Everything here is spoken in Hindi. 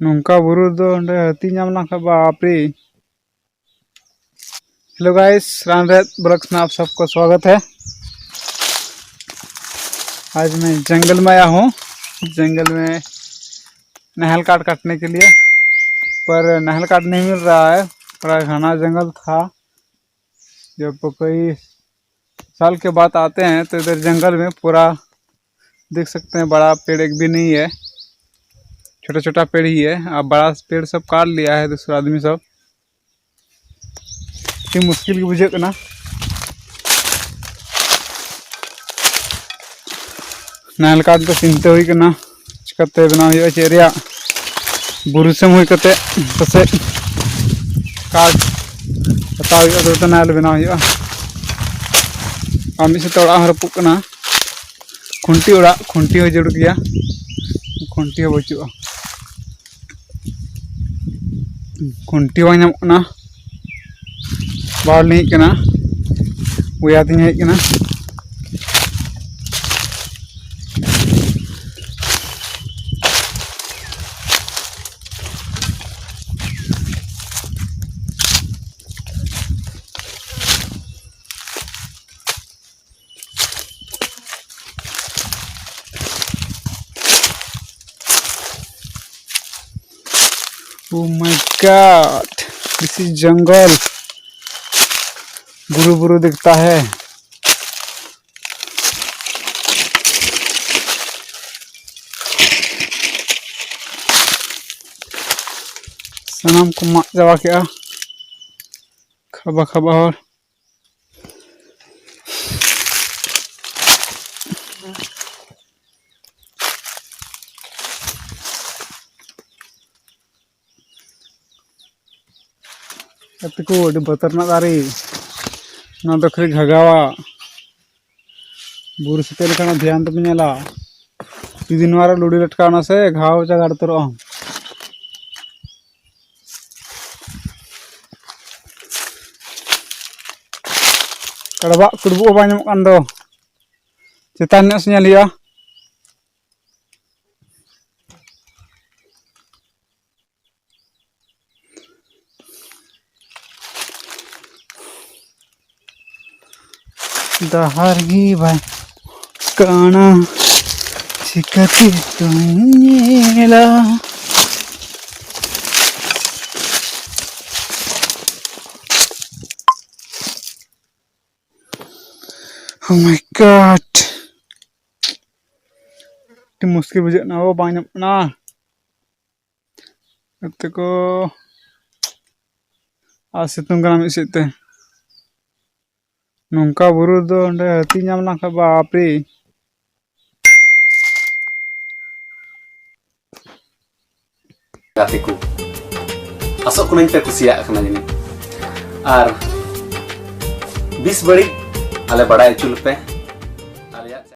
नौका बुरु दो अंडे हाथी नाम लंका बापरे। हेलो गाइस, रानरेत ब्लॉग्स में आप सबको स्वागत है। आज मैं जंगल में आया हूँ। जंगल में नहल काटने के लिए, पर नहल काट नहीं मिल रहा है। बड़ा घना जंगल था। जब कई साल के बाद आते हैं तो इधर जंगल में पूरा देख सकते हैं, बड़ा पेड़ एक भी नहीं है, छोटा छोटा पेड़ ही है। अब बड़ा पेड़ सब काट लिया है दूसरा आदमी सब। कि मुश्किल की बुझे ना नहल काट तो चिंता हुई करना चिकाते बना हुआ चेरिया बुरुसम हुई करते पसे काट बताओ तो नहल बना हुआ। आमी से तोड़ा हरपुक करना खुंटी हो जरूर गया। खुंटी हो बचुआ खुंटी हो ना बाढ़ नहीं करना वो याद नहीं है ना। Oh my God, this is जंगल। बुरु बुरु दिखता है। सनम को मार जवा क्या खबा खबा और को बतरना दारी ना तो खरी घगावा बुरु से ध्यान तो नेला दिन वारा लुड़ी लटका से घाव जगाड़ तो कड़बा कुड़बू बानो चेतान से लिया दहारगी भाई काना चिकती तुनेला। Oh my God, मुश्किल बुझे ना वो बाइन ना को आज सितुंग कना मिसिते नौका बुरु दो अंडे हाथी नाम लंका बापरे। गाते को असok kuning pe kusiya kana jini ar 20 badi ale bada chul pe